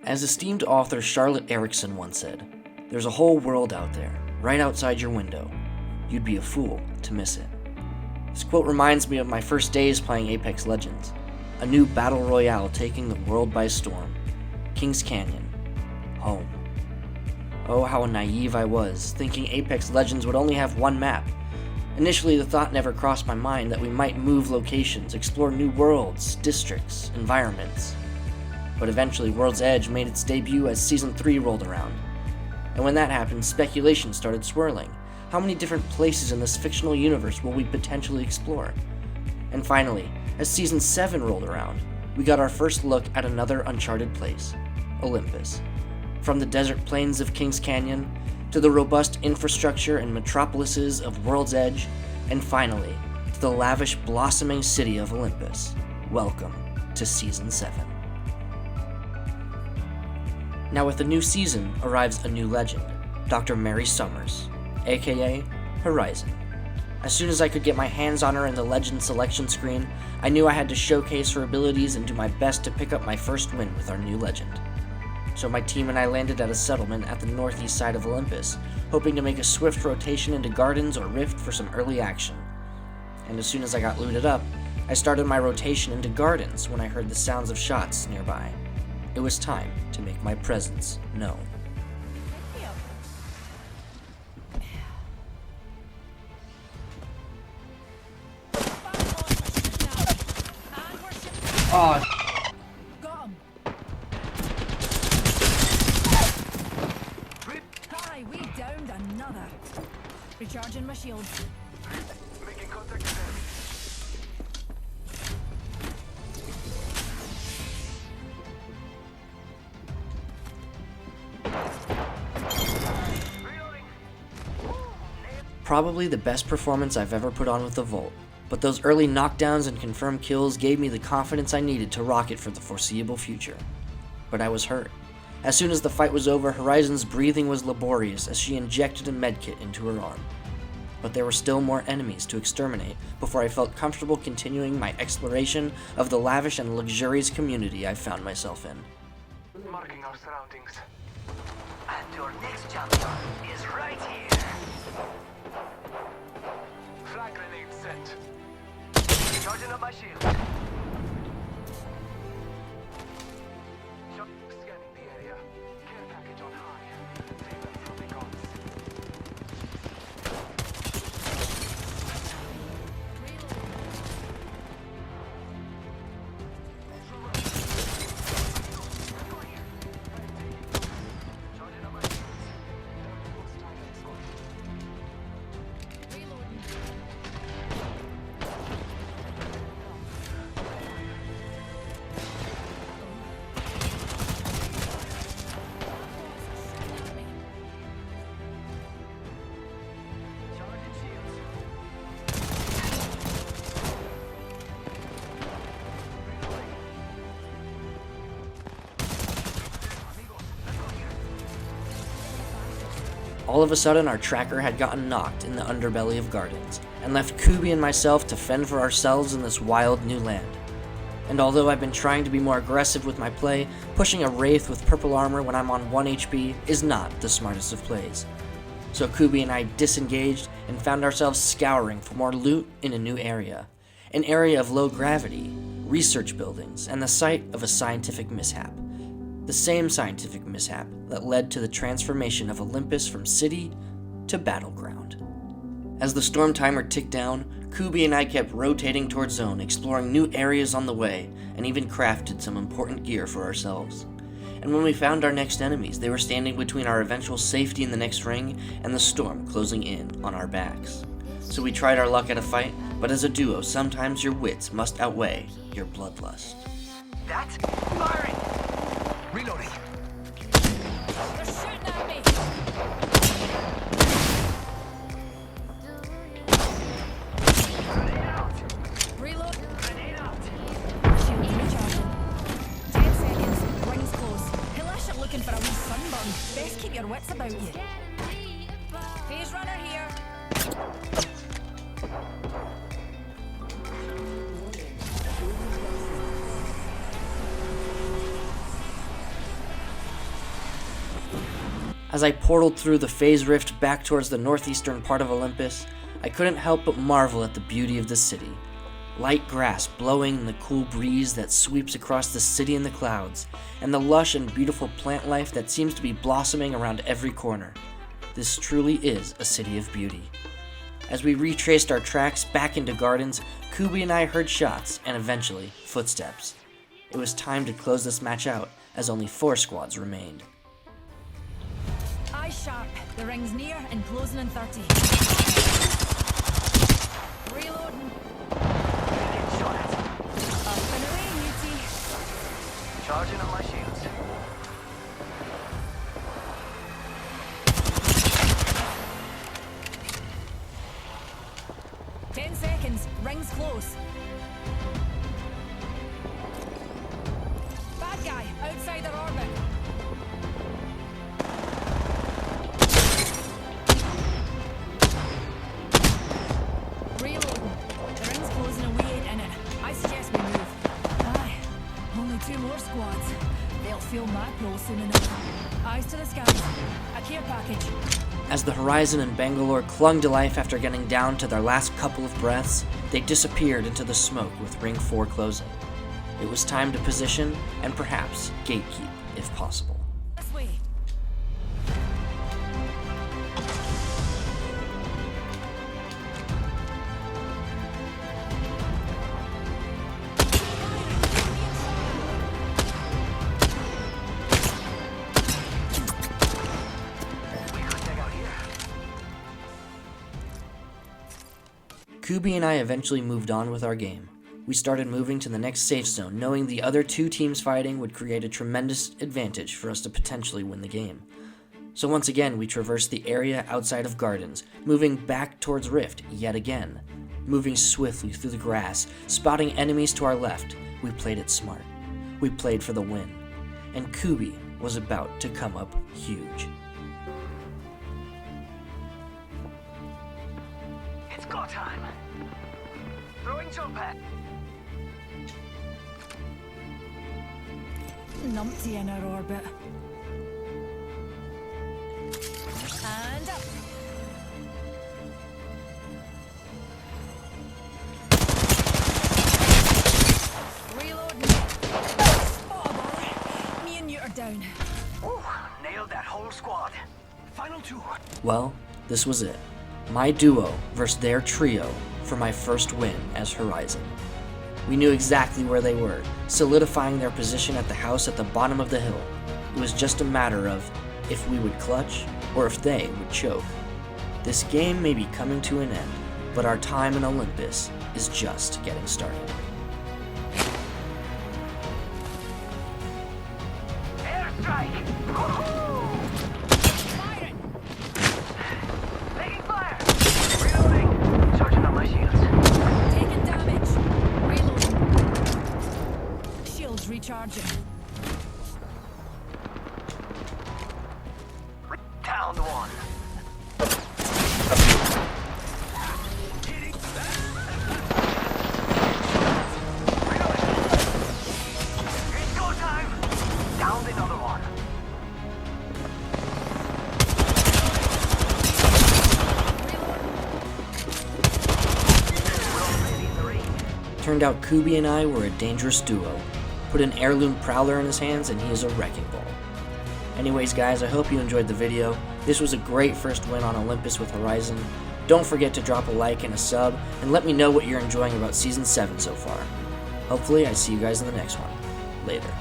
As esteemed author Charlotte Erickson once said, "There's a whole world out there, right outside your window. You'd be a fool to miss it." This quote reminds me of my first days playing Apex Legends, a new battle royale taking the world by storm. Kings Canyon, home. Oh, how naive I was, thinking Apex Legends would only have one map. Initially, the thought never crossed my mind that we might move locations, explore new worlds, districts, environments. But eventually, World's Edge made its debut as Season 3 rolled around. And when that happened, speculation started swirling. How many different places in this fictional universe will we potentially explore? And finally, as Season 7 rolled around, we got our first look at another uncharted place, Olympus. From the desert plains of Kings Canyon, to the robust infrastructure and metropolises of World's Edge, and finally, to the lavish, blossoming city of Olympus. Welcome to Season 7. Now with the new season arrives a new legend, Dr. Mary Summers, aka Horizon. As soon as I could get my hands on her in the legend selection screen, I knew I had to showcase her abilities and do my best to pick up my first win with our new legend. So my team and I landed at a settlement at the northeast side of Olympus, hoping to make a swift rotation into Gardens or Rift for some early action. And as soon as I got looted up, I started my rotation into Gardens when I heard the sounds of shots nearby. It was time to make my presence known. Oh, Got him. Hi, we downed another. Recharging my shields. Making contact with them. Reloading. Probably the best performance I've ever put on with the Volt, but those early knockdowns and confirmed kills gave me the confidence I needed to rock it for the foreseeable future. But I was hurt. As soon as the fight was over, Horizon's breathing was laborious as she injected a medkit into her arm. But there were still more enemies to exterminate before I felt comfortable continuing my exploration of the lavish and luxurious community I found myself in. Marking our surroundings. And your next champion is right here. Flag grenade set. Charging up my shield. Scanning the area. Care package on high. Favor from the gods. Charging up my shield. Charging shields. All of a sudden, our tracker had gotten knocked in the underbelly of Gardens, and left Kubi and myself to fend for ourselves in this wild new land. And although I've been trying to be more aggressive with my play, pushing a Wraith with purple armor when I'm on 1 HP is not the smartest of plays. So Kubi and I disengaged and found ourselves scouring for more loot in a new area. An area of low gravity, research buildings, and the site of a scientific mishap. The same scientific mishap that led to the transformation of Olympus from city to battleground. As the storm timer ticked down, Kubi and I kept rotating towards zone, exploring new areas on the way, and even crafted some important gear for ourselves. And when we found our next enemies, they were standing between our eventual safety in the next ring and the storm closing in on our backs. So we tried our luck at a fight, but as a duo, sometimes your wits must outweigh your bloodlust. That's firing. Reloading. They're shooting at me. Reload. Shields recharging. 10 seconds. Wings close. Hellish are looking for a wee sunburn. Best keep your wits about you. Phase runner here. As I portaled through the phase rift back towards the northeastern part of Olympus, I couldn't help but marvel at the beauty of the city. Light grass blowing in the cool breeze that sweeps across the city in the clouds, and the lush and beautiful plant life that seems to be blossoming around every corner. This truly is a city of beauty. As we retraced our tracks back into gardens, Kubi and I heard shots and eventually footsteps. It was time to close this match out, as only 4 squads remained. Eyes sharp. The ring's near and closing in 30. Reloading. Getting shot at. Up and away, Mutie. Charging on my shields. Ten seconds. Ring's close. Bad guy. Outside their orbit. Reloading. The ring's closing and we ain't in it. I suggest we move. Aye. Only 2 more squads. They'll feel my pull soon enough. Eyes to the skies. A care package. As the horizon and Bangalore clung to life after getting down to their last couple of breaths, they disappeared into the smoke with Ring 4 closing. It was time to position and perhaps gatekeep if possible. This way. We could take out here. Kubi and I eventually moved on with our game. We started moving to the next safe zone, knowing the other 2 teams fighting would create a tremendous advantage for us to potentially win the game. So once again, we traversed the area outside of Gardens, moving back towards Rift yet again. Moving swiftly through the grass, spotting enemies to our left, we played it smart. We played for the win. And Kubi was about to come up huge. It's go time. Throwing jump pad. Numpty in our orbit. And up. Reloading. Oh, me and you are down. Ooh, nailed that whole squad. Final 2. Well, this was it. My duo versus their trio for my first win as Horizon. We knew exactly where they were, solidifying their position at the house at the bottom of the hill. It was just a matter of if we would clutch or if they would choke. This game may be coming to an end, but our time in Olympus is just getting started. Airstrike! Woohoo! Firing. Taking fire! Reloading. Charging on my shields. Taking damage. Reloading. Shields recharging. Down 1. It's go time! Downed another one. Turned out Kubi and I were a dangerous duo. Put an heirloom prowler in his hands and he is a wrecking ball. Anyways guys, I hope you enjoyed the video. This was a great first win on Olympus with Horizon. Don't forget to drop a like and a sub, and let me know what you're enjoying about Season 7 so far. Hopefully I see you guys in the next one. Later.